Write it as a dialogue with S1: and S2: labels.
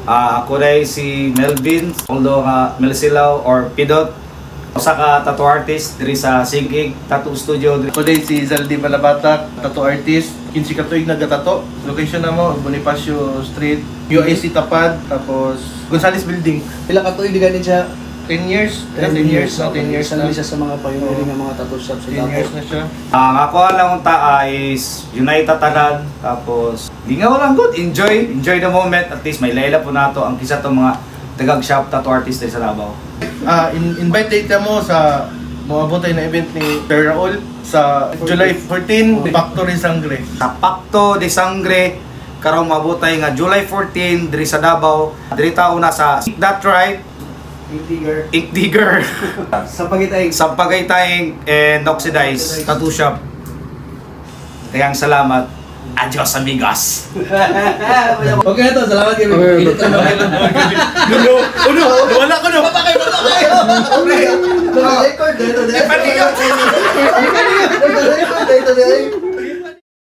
S1: Ako rin si Melvin, although Melsilaw or Pidot. Usa ka tattoo artist diri sa Singig Tattoo Studio.
S2: Ako din si Zaldi Malabatak, tattoo artist. 15 ka tuig nagatato. Location na mo, Bonifacio Street, UIC Tapad, tapos Gonzales Building.
S3: Pila ka tuig di ganin siya?
S2: 10 years.
S3: 10 years.
S2: 10 years na.
S3: Siya sa mga pioneering ng mga tattoo shop sa
S2: 10 years na siya.
S1: Ang ako lang is United Tanan. Tapos, di nga walang good. Enjoy the moment. At least may layla po nato ang kisa itong mga tagag shop tattoo artist din sa Davao.
S2: Invite ka mo sa maabotay na event ni Sir Raul sa July 14, Pacto de Sangre.
S1: Sa Pacto de Sangre, karong mabutay nga July 14 diri sa Davao. Diri ta una sa That Right, Ink Digger. Sa Pagaytayng and Oxidize Tattoo Shop. Daghang salamat. Adios amigos.
S3: Okay na to, salamat kayo.
S1: Wala ko no.
S3: Record dito.